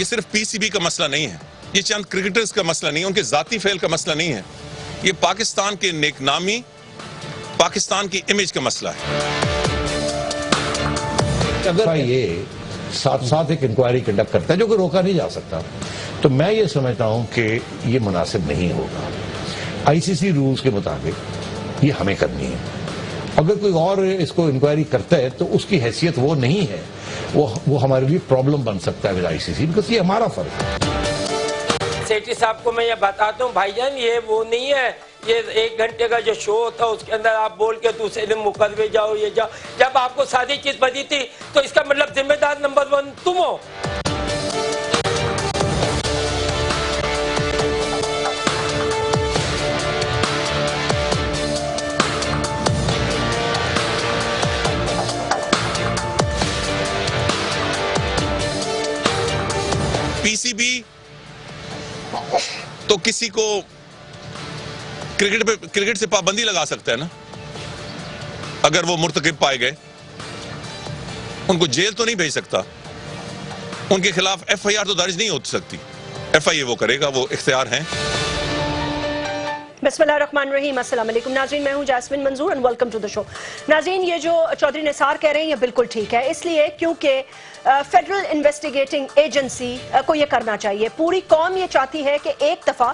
یہ صرف پی C B کا مسئلہ نہیں ہے، یہ چند کرکٹرز کا مسئلہ نہیں ہے، ان کے ذاتی فعل کا مسئلہ نہیں ہے، یہ پاکستان کے نیک نامی، پاکستان کی امیج کا مسئلہ ہے۔ اگر یہ ساتھ ساتھ ایک انکوائری کنڈکٹ کرتا ہے جو کہ روکا نہیں جا سکتا، تو میں یہ سمجھتا ہوں کہ یہ مناسب نہیں ہوگا۔ آئی سی سی رولز کے مطابق یہ ہمیں کرنی ہے۔ اگر کوئی اور اس کو انکوائری کرتا ہے تو اس کی حیثیت وہ نہیں ہے، وہ ہمارے لیے پرابلم بن سکتا ہے آئی سی سی، بیکاز یہ ہمارا فرق ہے۔ سیٹھی صاحب کو میں یہ بتاتا ہوں بھائی جان، یہ وہ نہیں ہے، یہ 1 گھنٹے کا جو شو ہوتا اس کے اندر آپ بول کے دوسرے دن مقدمے جاؤ، یہ جاؤ۔ جب آپ کو سادی چیز بنی تھی تو اس کا مطلب ذمہ دار نمبر 1 تم ہو۔ پی سی بی تو کسی کو کرکٹ سے پابندی لگا سکتا ہے نا، اگر وہ مرتکب پائے گئے۔ ان کو جیل تو نہیں بھیج سکتا، ان کے خلاف ایف آئی آر تو درج نہیں ہو سکتی، ایف آئی اے وہ کرے گا، وہ اختیار ہیں۔ بسم اللہ الرحمن الرحیم، السلام علیکم ناظرین، میں ہوں Jasmine Manzoor and welcome to the show. ناظرین، یہ جو چودھری نثار کہہ رہے ہیں یہ بالکل ٹھیک ہے، اس لیے کیونکہ فیڈرل انویسٹیگیٹنگ ایجنسی کو یہ کرنا چاہیے۔ پوری قوم یہ چاہتی ہے کہ ایک دفعہ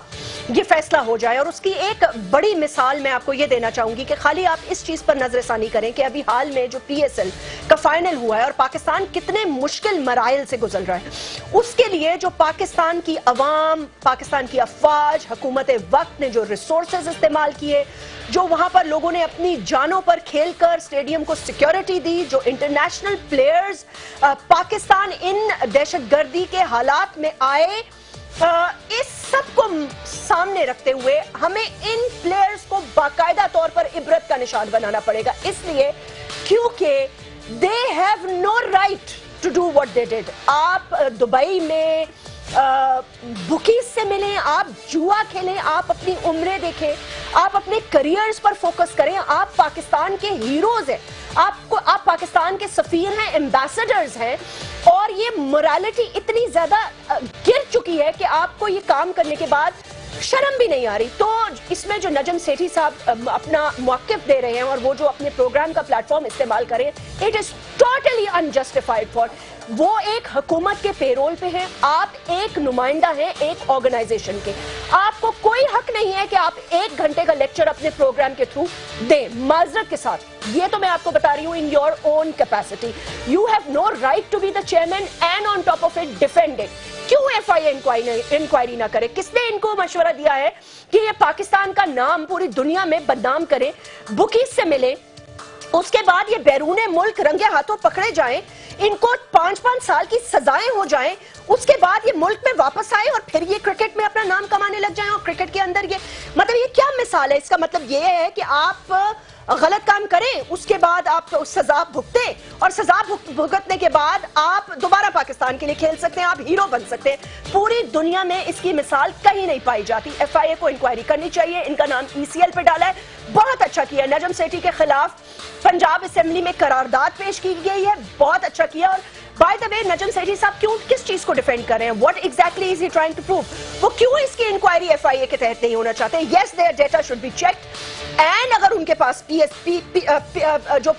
یہ فیصلہ ہو جائے، اور اس کی ایک بڑی مثال میں آپ کو یہ دینا چاہوں گی کہ خالی آپ اس چیز پر نظر ثانی کریں کہ ابھی حال میں جو پی ایس ایل کا فائنل ہوا ہے اور پاکستان کتنے مشکل مراحل سے گزر رہا ہے، اس کے لیے جو پاکستان کی عوام، پاکستان کی افواج، حکومت وقت نے جو ریسورسز استعمال کیے، جو وہاں پر لوگوں نے اپنی جانوں پر کھیل کر اسٹیڈیم کو سیکیورٹی دی، جو انٹرنیشنل پلیئرز پاکستان ان دہشت گردی کے حالات میں آئے، اس سب کو سامنے رکھتے ہوئے ہمیں ان پلیئرز کو باقاعدہ طور پر عبرت کا نشان بنانا پڑے گا، اس لیے کیونکہ they have no right to do what they did۔ آپ دبئی میں بکیز سے ملیں، آپ جوا کھیلیں، آپ اپنی عمریں دیکھیں، آپ اپنے کریئرز پر فوکس کریں، آپ پاکستان کے ہیروز ہیں، آپ پاکستان کے سفیر ہیں، ایمبیسڈرز ہیں، اور یہ morality اتنی زیادہ گر چکی ہے کہ آپ کو یہ کام کرنے کے بعد شرم بھی نہیں آ رہی۔ تو اس میں جو نجم سیٹھی صاحب اپنا موقف دے رہے ہیں اور وہ جو اپنے پروگرام کا پلیٹ فارم استعمال کریں، it is totally unjustified for, وہ ایک حکومت کے پیرول پہ ہیں، آپ ایک نمائندہ ہیں ایک آرگنائزیشن کے، آپ کو کوئی حق نہیں ہے کہ آپ 1 گھنٹے کا لیکچر اپنے پروگرام کے تھرو دیں۔ معذرت کے ساتھ یہ تو میں آپ کو بتا رہی ہوں in your own capacity, you have no right to be the chairman and on top of it defend it. کیوں ایف آئی اے انکوائری نہ کرے؟ کس نے ان کو مشورہ دیا ہے کہ یہ پاکستان کا نام پوری دنیا میں بدنام کریں؟ بکیز سے ملے، اس کے بعد یہ بیرون ملک رنگے ہاتھوں پکڑے جائیں، ان کو 5-5 سال کی سزائیں ہو جائیں، اس کے بعد یہ ملک میں واپس آئے اور پھر یہ کرکٹ میں اپنا نام کمانے لگ جائیں، اور کرکٹ کے اندر یہ مطلب یہ کیا مثال ہے؟ اس کا مطلب یہ ہے کہ آپ غلط کام کریں، اس کے بعد آپ سزا بھگتیں، اور سزا بھگتنے کے بعد آپ دوبارہ پاکستان کے لیے کھیل سکتے ہیں، آپ ہیرو بن سکتے ہیں۔ پوری دنیا میں اس کی مثال کہیں نہیں پائی جاتی۔ ایف آئی اے کو انکوائری کرنی چاہیے، ان کا نام ای سی ایل پہ ڈالا ہے، بہت اچھا کیا۔ نجم سیٹھی کے خلاف پنجاب اسمبلی میں قرارداد پیش کی گئی ہے، بہت اچھا کیا۔ اور بائی دا وے نجم سیٹھی صاحب کس چیز کو ڈیفینڈ کر رہے ہیں؟ What exactly is he trying to prove? وہ کیوں اس کی انکوائری ایف آئی اے کے تحت نہیں ہونا چاہتے؟ Yes their data should be checked, and اگر ان کے پاس جو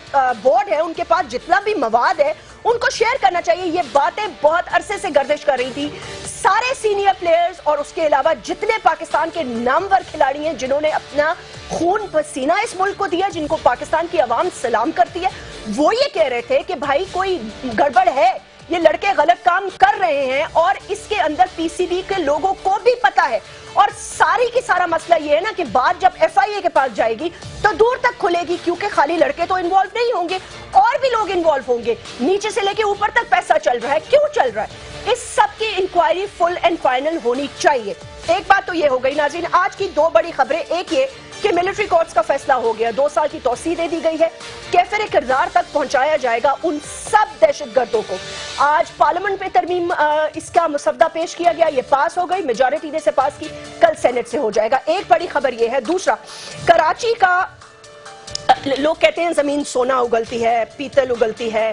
بورڈ ہے ان کے پاس جتنا بھی مواد ہے ان کو شیئر کرنا چاہیے۔ یہ باتیں بہت عرصے سے گردش کر رہی تھی، سارے سینئر پلیئرز اور اس کے علاوہ جتنے پاکستان کے نامور کھلاڑی ہیں جنہوں نے اپنا خون پسینہ اس ملک کو دیا، جن کو پاکستان کی عوام سلام کرتی ہے، وہ یہ کہہ رہے تھے کہ بھائی کوئی گڑبڑ ہے، یہ لڑکے غلط کام کر رہے ہیں، اور اس کے اندر پی سی بی کے لوگوں کو بھی پتا ہے۔ اور ساری کی سارا مسئلہ یہ ہے نا کہ بات جب ایف آئی اے کے پاس جائے گی تو دور تک کھلے گی، کیونکہ خالی لڑکے تو انوالو نہیں ہوں گے، اور بھی لوگ انوالو ہوں گے، نیچے سے لے کے اوپر تک پیسہ چل رہا ہے۔ کیوں چل رہا ہے؟ اس سب کی انکوائری فل اینڈ فائنل ہونی چاہیے۔ ایک بات تو یہ ہو گئی ناظرین، آج کی 2 بڑی خبریں، ایک یہ کہ ملٹری کورٹس کا فیصلہ ہو گیا، 2 سال کی توسیع دے دی گئی ہے، کیفر کردار تک پہنچایا جائے گا ان سب دہشت گردوں کو۔ آج پارلیمنٹ پہ ترمیم اس کا مسودہ پیش کیا گیا، یہ پاس ہو گئی، میجورٹی نے سے پاس کی، کل سینٹ سے ہو جائے گا۔ ایک بڑی خبر یہ ہے۔ دوسرا، کراچی کا لوگ کہتے ہیں زمین سونا اگلتی ہے، پیتل اگلتی ہے،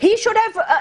He should have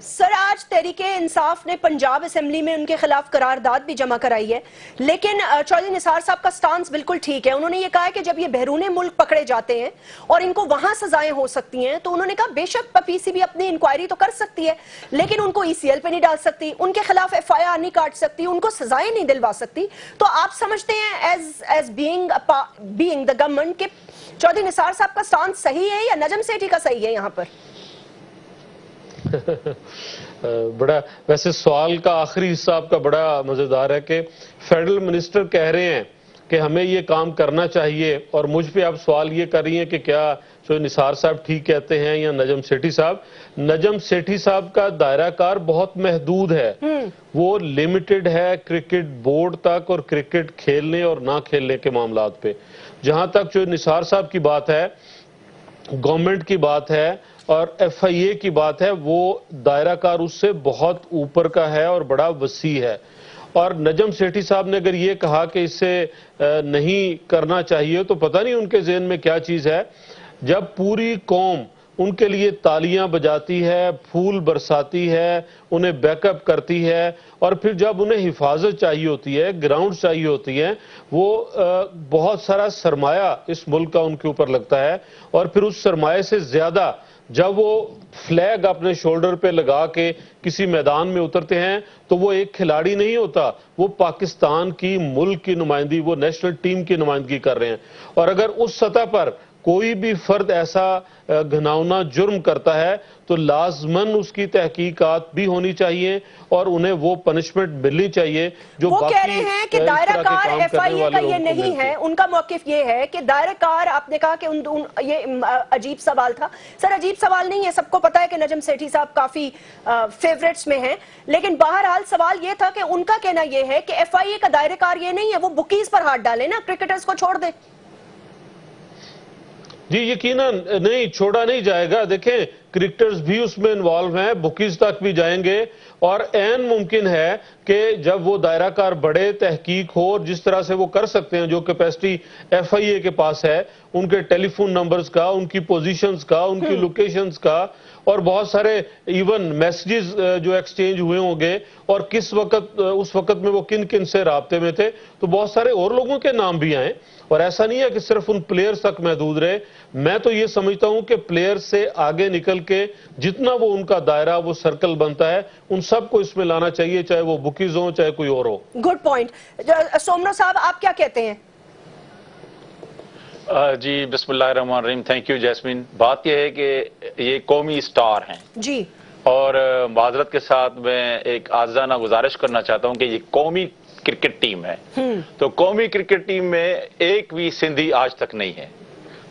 سر آج تحریک انصاف نے پنجاب اسمبلی میں ان کے خلاف قرارداد بھی جمع کرائی ہے، لیکن چودھری نثار صاحب کا سٹانس بالکل ٹھیک ہے. انہوں نے یہ کہا ہے کہ جب یہ بیرون ملک پکڑے جاتے ہیں اور ان کو وہاں سزائیں ہو سکتی ہیں تو انہوں نے کہا بے شک پی سی بھی اپنی انکوائری تو کر سکتی ہے لیکن ان کو ای سی ایل پہ نہیں ڈال سکتی، ان کے خلاف ایف آئی آر نہیں کاٹ سکتی، ان کو سزائیں نہیں دلوا سکتی. تو آپ سمجھتے ہیں ایز بینگ دا گورنمنٹ کہ چودھری نثار صاحب کا سٹانس صحیح ہے یا نجم سیٹھی کا صحیح ہے یہاں پر؟ بڑا ویسے سوال کا آخری حصہ آپ کا بڑا مزیدار ہے کہ فیڈرل منسٹر کہہ رہے ہیں کہ ہمیں یہ کام کرنا چاہیے اور مجھ پہ آپ سوال یہ کر رہی ہیں کہ کیا جو نثار صاحب ٹھیک کہتے ہیں یا نجم سیٹھی صاحب. نجم سیٹھی صاحب کا دائرہ کار بہت محدود ہے، وہ لیمیٹڈ ہے کرکٹ بورڈ تک اور کرکٹ کھیلنے اور نہ کھیلنے کے معاملات پہ. جہاں تک جو نثار صاحب کی بات ہے، گورنمنٹ کی بات ہے اور ایف آئی اے کی بات ہے، وہ دائرہ کار اس سے بہت اوپر کا ہے اور بڑا وسیع ہے. اور نجم سیٹھی صاحب نے اگر یہ کہا کہ اس سے نہیں کرنا چاہیے تو پتہ نہیں ان کے ذہن میں کیا چیز ہے. جب پوری قوم ان کے لیے تالیاں بجاتی ہے، پھول برساتی ہے، انہیں بیک اپ کرتی ہے اور پھر جب انہیں حفاظت چاہیے ہوتی ہے، گراؤنڈ چاہیے ہوتی ہے، وہ بہت سارا سرمایہ اس ملک کا ان کے اوپر لگتا ہے اور پھر اس سرمایہ سے زیادہ جب وہ فلیگ اپنے شولڈر پہ لگا کے کسی میدان میں اترتے ہیں تو وہ ایک کھلاڑی نہیں ہوتا، وہ پاکستان کی ملک کی نمائندگی، وہ نیشنل ٹیم کی نمائندگی کر رہے ہیں. اور اگر اس سطح پر کوئی بھی فرد ایسا گھناؤنا جرم کرتا ہے تو لازماً اس کی تحقیقات بھی ہونی چاہیے اور انہیں وہ پنشمنٹ ملنی چاہیے جو وہ کہہ رہے ہیں کہ دائرہ کار ایف آئی اے کا یہ نہیں ہے. ان کا موقف یہ ہے کہ دائرہ کار، آپ نے کہا کہ یہ عجیب سوال تھا. سر عجیب سوال نہیں ہے، سب کو پتا ہے کہ نجم سیٹھی صاحب کافی فیورٹس میں ہیں، لیکن بہرحال سوال یہ تھا کہ ان کا کہنا یہ ہے کہ ایف آئی اے کا دائرہ کار یہ نہیں ہے، وہ بکیز پر ہاتھ ڈالے نا، کرکٹرز کو چھوڑ دے. جی یقیناً نہیں، چھوڑا نہیں جائے گا. دیکھیں کرکٹرز بھی اس میں انوالو ہیں، بکیز تک بھی جائیں گے اور عین ممکن ہے کہ جب وہ دائرہ کار بڑے تحقیق ہو اور جس طرح سے وہ کر سکتے ہیں، جو کیپیسٹی ایف آئی اے کے پاس ہے، ان کے ٹیلی فون نمبرز کا، ان کی پوزیشنز کا، ان کی لوکیشنز کا اور بہت سارے ایون میسیجز جو ایکسچینج ہوئے ہوں گے اور کس وقت اس وقت میں وہ کن کن سے رابطے میں تھے، تو بہت سارے اور لوگوں کے نام بھی آئیں. اور ایسا نہیں ہے کہ صرف ان پلیئرز تک محدود رہے. میں تو یہ سمجھتا ہوں کہ پلیئر سے آگے نکل کے جتنا وہ ان کا دائرہ وہ سرکل بنتا ہے ان سب کو اس میں لانا چاہیے، چاہے وہ بکیز ہوں چاہے کوئی اور ہو. Good point. سومرو صاحب آپ کیا کہتے ہیں؟ جی بسم اللہ الرحمن الرحیم. Thank you jasmine. بات یہ ہے کہ یہ قومی سٹار ہیں جی، اور معذرت کے ساتھ میں ایک عاجزانہ گزارش کرنا چاہتا ہوں کہ یہ قومی کرکٹ ٹیم ہے، تو قومی کرکٹ ٹیم میں ایک بھی سندھی آج تک نہیں ہے.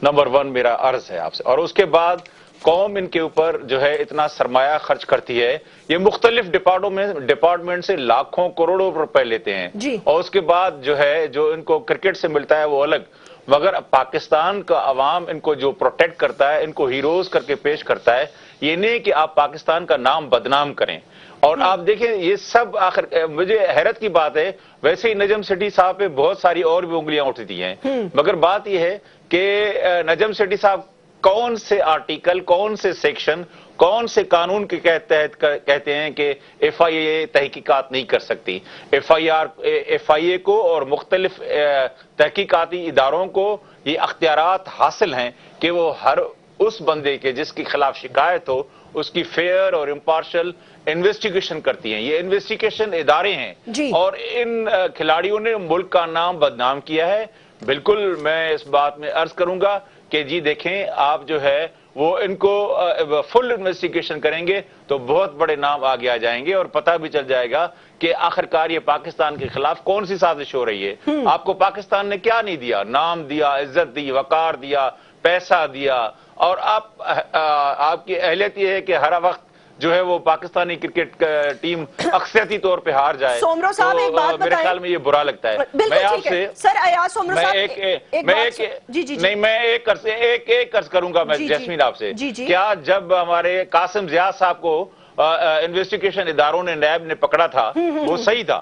نمبر 1 میرا عرض ہے آپ سے. اور اس کے بعد قوم ان کے اوپر جو ہے اتنا سرمایہ خرچ کرتی ہے، یہ مختلف ڈپارٹمنٹ سے لاکھوں کروڑوں روپے لیتے ہیں جی. اور اس کے بعد جو ہے جو ان کو کرکٹ سے ملتا ہے وہ الگ، مگر پاکستان کا عوام ان کو جو پروٹیکٹ کرتا ہے، ان کو ہیروز کر کے پیش کرتا ہے. یہ نہیں کہ آپ پاکستان کا نام بدنام کریں. اور آپ دیکھیں یہ سب آخر مجھے حیرت کی بات ہے، ویسے ہی نجم سیٹھی صاحب پہ بہت ساری اور بھی انگلیاں اٹھتی ہیں، مگر بات یہ ہے کہ نجم سیٹھی صاحب کون سے آرٹیکل، کون سے سیکشن، کون سے قانون کے تحت کہتے ہیں کہ ایف آئی اے تحقیقات نہیں کر سکتی. ایف آئی اے کو اور مختلف تحقیقاتی اداروں کو یہ اختیارات حاصل ہیں کہ وہ ہر اس بندے کے جس کے خلاف شکایت ہو اس کی فیئر اور امپارشل انویسٹیگیشن کرتی ہیں. یہ انویسٹیگیشن ادارے ہیں جی. اور ان کھلاڑیوں نے ملک کا نام بدنام کیا ہے. بالکل میں اس بات میں عرض کروں گا کہ جی دیکھیں آپ جو ہے وہ ان کو فل انویسٹیگیشن کریں گے تو بہت بڑے نام آگے آ جائیں گے اور پتہ بھی چل جائے گا کہ آخرکار یہ پاکستان کے خلاف کون سی سازش ہو رہی ہے. آپ کو پاکستان نے کیا نہیں دیا؟ نام دیا، عزت دی، وقار دیا، پیسہ دیا، اور آپ کی اہلیت یہ ہے کہ ہر وقت جو ہے وہ پاکستانی کرکٹ ٹیم اکثریتی طور پہ ہار جائے. سومرو صاحب ایک بات میرے خیال میں یہ برا لگتا ہے. میں آپ سے سر ایاز سومرو صاحب میں ایک عرض کروں گا میں جیسمین آپ سے. کیا جب ہمارے قاسم ضیاء صاحب کو انویسٹیگیشن اداروں نے نیب نے پکڑا تھا وہ صحیح تھا؟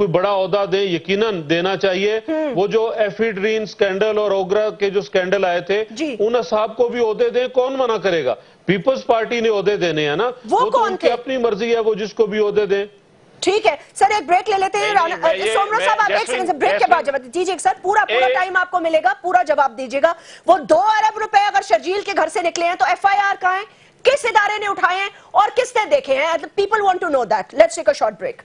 کوئی بڑا عہدہ دیں، یقیناً دینا چاہیے. وہ جو ایفیڈرین سکینڈل اور اوگرا کے جو سکینڈل آئے تھے ان اصحاب کو بھی عہدے دیں. کون منع کرے گا؟ پیپلز پارٹی نے عہدے دینے ہیں نا، وہ تو ان کی اپنی مرضی ہے، وہ جس کو بھی عہدے دیں. ٹھیک ہے سر، ایک بریک لے لیتے ہیں. سومرو صاحب آپ ایک سیکنڈ سے بریک کے بعد جواب دیجیے سر. پورا ٹائم آپ کو ملے گا، پورا جواب دیجیے گا. وہ 2 ارب روپے اگر شرجیل کے گھر سے نکلے ہیں تو ایف آئی آر کہاں ہے، کس ادارے نے اٹھائے ہیں اور کس نے دیکھے ہیں؟ People want to know that. Let's take a short break.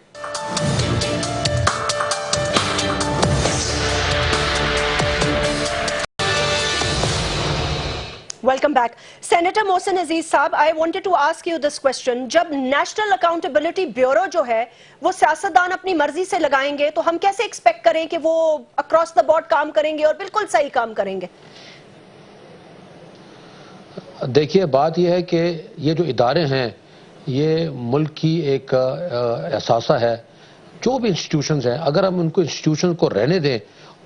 Welcome back. Senator Mohsin Aziz صاحب, I wanted to ask you this question. جب نیشنل اکاؤنٹیبلٹی بیورو جو ہے وہ سیاستدان اپنی مرضی سے لگائیں گے تو ہم کیسے ایکسپیکٹ کریں کہ وہ اکراس دا بورڈ کام کریں گے اور بالکل صحیح کام کریں گے؟ دیکھیے بات یہ ہے کہ یہ جو ادارے ہیں یہ ملک کی ایک اثاثہ ہے. جو بھی انسٹیٹیوشنز ہیں اگر ہم ان کو انسٹیٹیوشن کو رہنے دیں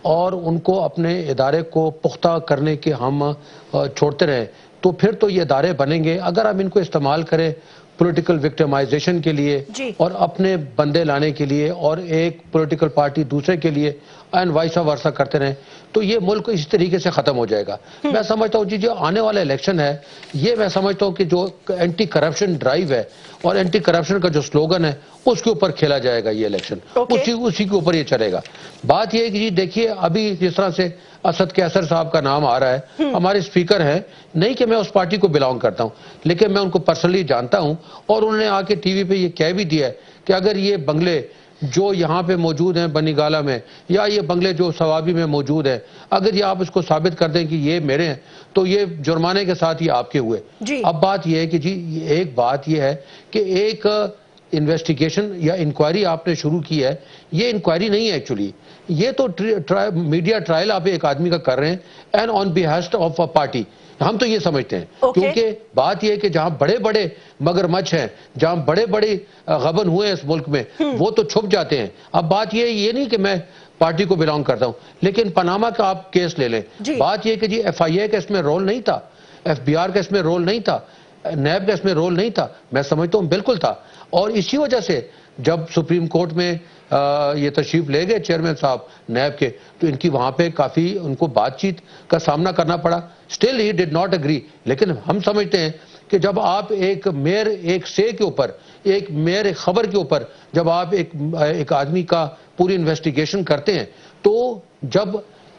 اور ان کو اپنے ادارے کو پختہ کرنے کے ہم چھوڑتے رہیں تو پھر تو یہ ادارے بنیں گے. اگر ہم ان کو استعمال کریں پولیٹیکل وکٹمائزیشن کے لیے اور اپنے بندے لانے کے لیے اور ایک پولیٹیکل پارٹی دوسرے کے لیے اینڈ وائسا ورسا کرتے رہیں تو یہ ملک اس طریقے سے ختم ہو جائے گا. میں سمجھتا ہوں جو آنے والا الیکشن ہے یہ میں سمجھتا ہوں کہ جو اینٹی کرپشن ڈرائیو ہے اور اینٹی کرپشن کا جو سلوگن ہے اس کے اوپر کھیلا جائے گا یہ الیکشن. اسی کے اوپر یہ چلے گا. بات یہ ہے کہ دیکھیے ابھی جس طرح سے اسد کیسر صاحب کا نام آ رہا ہے, ہمارے اسپیکر ہیں, نہیں کہ میں اس پارٹی کو بلانگ کرتا ہوں لیکن میں ان کو پرسنلی جانتا ہوں اور انہوں نے آ کے ٹی وی پہ یہ کہہ بھی دیا ہے کہ اگر یہ بنگلے جو یہاں پہ موجود ہیں بنی گالا میں یا یہ بنگلے جو سوابی میں موجود ہیں اگر یہ آپ اس کو ثابت کر دیں کہ یہ میرے ہیں تو یہ جرمانے کے ساتھ یہ آپ کے ہوئے. اب بات یہ ہے کہ ایک بات یہ ہے کہ ایک انویسٹیگیشن یا انکوائری آپ نے شروع کی ہے, یہ انکوائری نہیں ہے ایکچولی, یہ تو میڈیا ٹرائل آپ ایک آدمی کا کر رہے ہیں and on behest of a party. ہم تو یہ سمجھتے ہیں کیونکہ بات یہ ہے کہ جہاں بڑے بڑے مگرمچھ ہیں, جہاں بڑے بڑے غبن ہوئے ہیں اس ملک میں وہ تو چھپ جاتے ہیں. اب بات یہ نہیں کہ میں پارٹی کو بلانگ کرتا ہوں لیکن پاناما کا آپ کیس لے لیں, بات یہ کہ جی ایف آئی اے کا اس میں رول نہیں تھا, ایف بی آر کا اس میں رول نہیں تھا, نیب کا اس میں رول نہیں تھا, میں سمجھتا ہوں بالکل تھا. اور اسی وجہ سے جب سپریم کورٹ میں یہ تشریف لے گئے چیئرمین صاحب نیب کے تو ان کی وہاں پہ کافی ان کو بات چیت کا سامنا کرنا پڑا. Still he did not agree. لیکن ہم سمجھتے ہیں کہ جب آپ ایک میئر ایک سے کے اوپر, ایک میئر ایک خبر کے اوپر جب آپ ایک آدمی کا پوری انویسٹیگیشن کرتے ہیں تو جب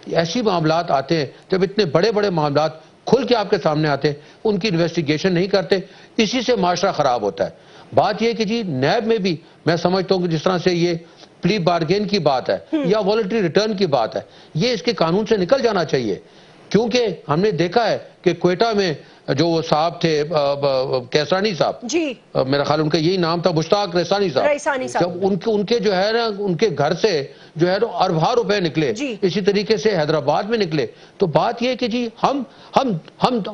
ایسی معاملات آتے ہیں, جب اتنے بڑے بڑے معاملات کھل کے آپ کے سامنے آتے ہیں ان کی انویسٹیگیشن نہیں کرتے, اسی سے معاشرہ خراب ہوتا ہے. بات یہ کہ جی نیب میں بھی میں سمجھتا ہوں کہ جس طرح سے یہ پلی بارگین کی بات ہے یا والنٹری ریٹرن کی بات ہے یہ اس کے قانون سے نکل جانا چاہیے. کیونکہ ہم نے دیکھا ہے کہ کوئٹہ میں جو وہ صاحب تھے کیسرانی صاحب, میرا خیال ان کا یہی نام تھا, مشتاق ریسانی صاحب, جب ان کے جو ہے نا ان کے گھر سے جو ہے اربوں روپے نکلے, اسی طریقے سے حیدرآباد میں نکلے. تو بات یہ کہ جی ہم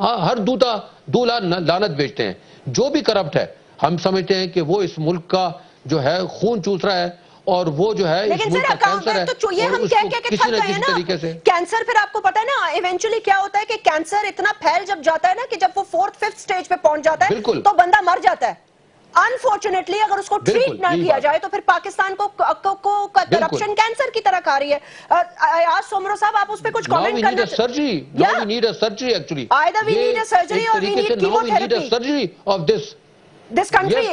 ہر دولہا لعنت بیچتے ہیں. جو بھی کرپٹ ہے ہم سمجھتے ہیں کہ وہ اس ملک کا جو ہے خون چوس رہا ہے اور وہ جو ہے اس ملک کا کینسر ہے اور اس کو کسی نہ کسی طریقے سے کینسر. پھر آپ کو پتا ہے نا ایونچولی کیا ہوتا ہے کہ کینسر اتنا پھیل جب جاتا ہے نا کہ جب وہ 4th 5th سٹیج پہ پہنچ جاتا ہے تو بندہ مر جاتا ہے. انفارچونیٹلی اگر اس کو ٹریٹ نہ کیا جائے تو پھر پاکستان کو کرپشن کینسر کی طرح کھا رہی ہے. آج سومرو صاحب آپ اس پہ کچھ کامنٹ کرنا surgery we need a surgery actually. Either we need a surgery or we need chemotherapy. Surgery of this country.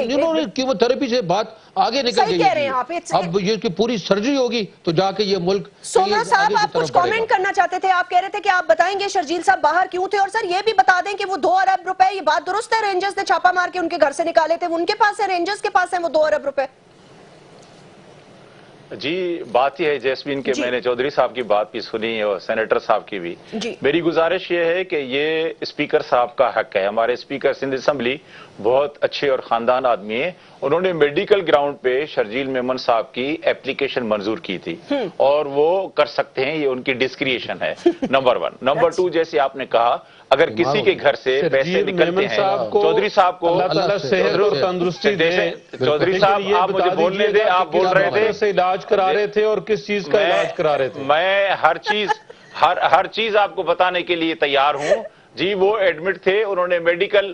Chemotherapy سے بات آگے نکل گئی. اب یہ کہ پوری سرجری ہوگی تو جا کے یہ ملک. سومرو صاحب آپ کچھ کامنٹ کرنا چاہتے تھے, آپ کہہ رہے تھے کہ آپ بتائیں گے شرجیل صاحب باہر کیوں تھے, اور سر یہ بھی بتا دیں کہ وہ 2 ارب روپے, یہ بات درست ہے رینجرز نے چھاپا مار کے ان کے گھر سے نکالے تھے, ان کے پاس ہے, رینجرز کے پاس ہیں وہ 2 ارب روپے؟ جی بات یہ ہے جیسمین کہ میں نے چودھری صاحب کی بات بھی سنی اور سینیٹر صاحب کی بھی. میری گزارش یہ ہے کہ یہ اسپیکر صاحب کا حق ہے. ہمارے اسپیکر سندھ اسمبلی بہت اچھے اور خاندان آدمی ہیں. انہوں نے میڈیکل گراؤنڈ پہ شرجیل میمن صاحب کی اپلیکیشن منظور کی تھی اور وہ کر سکتے ہیں, یہ ان کی ڈسکریشن ہے. نمبر 1. نمبر 2, جیسے آپ نے کہا اگر کسی کے گھر سے پیسے نکلتے ہیں, چودھری صاحب کو صحت اور تندرستی دیں. چودھری صاحب آپ مجھے بولنے دیں, آپ بول رہے تھے علاج کرا رہے تھے اور کس چیز کا علاج کرا رہے تھے. میں ہر چیز آپ کو بتانے کے لیے تیار ہوں. جی وہ ایڈمٹ تھے, انہوں نے میڈیکل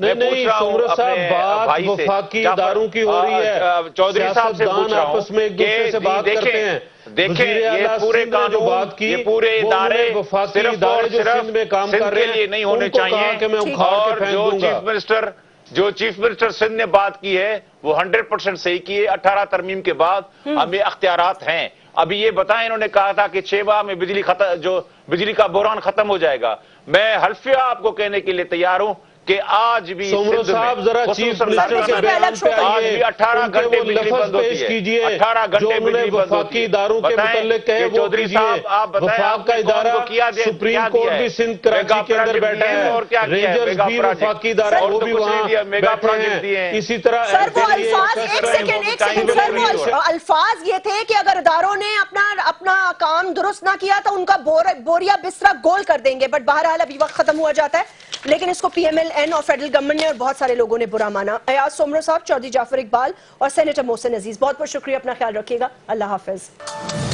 میں نہیں پوچھ رہا ہوں سمرو صاحب، اپنے بات بھائی سے، وفاقی اداروں کی ہو رہی ہے، چودھری صاحب سے پوچھ رہا ہوں آپس میں ایک دوسرے سے بات کرتے ہیں. دیکھیں یہ پورے قانون، یہ پورے ادارے صرف اور صرف سندھ کے لیے نہیں ہونے چاہیے. اور جو چیف منسٹر سندھ نے بات کی ہے وہ 100% صحیح کی ہے. 18 ترمیم کے بعد ہمیں اختیارات ہیں. ابھی یہ بتائیں، انہوں نے کہا تھا کہ 6 ماہ میں بجلی کا بحران ختم ہو جائے گا. میں حلفیہ آپ کو کہنے کے لیے تیار ہوں کہ آج بھی سمرو صاحب ذرا چیف منسٹر کے بیان پہ آئیے، 18 گھنٹے بجلی لفظ بند ہوتی پیش ہے. کیجئے 18 جو گھنٹے انہوں نے بجلی بند ہوتی وفاقی ہے. اداروں کے متعلق کہے وہ چودھری کیجئے. صاحب آپ بتائیں، وفاق کا ادارہ سپریم کورٹ بھی سندھ کراچی کے اندر بیٹھا ہے، رینجرز بھی وفاقی ادارہ وہ بھی وہاں بیٹھے ہیں. اسی طرح سر وہ الفاظ ایک سیکنڈ سر وہ الفاظ یہ تھے کہ اگر اداروں نے اپنا کام درست نہ کیا تو ان کا بوریا بسترا گول کر دیں گے. بٹ بہرحال ابھی وقت ختم ہوا جاتا ہے، لیکن اس کو پی ایم ایل این اور فیڈرل گورنمنٹ نے اور بہت سارے لوگوں نے برا مانا. ایاز سومرو صاحب، چودھری جعفر اقبال اور سینیٹر محسن عزیز، بہت بہت شکریہ. اپنا خیال رکھیے گا. اللہ حافظ.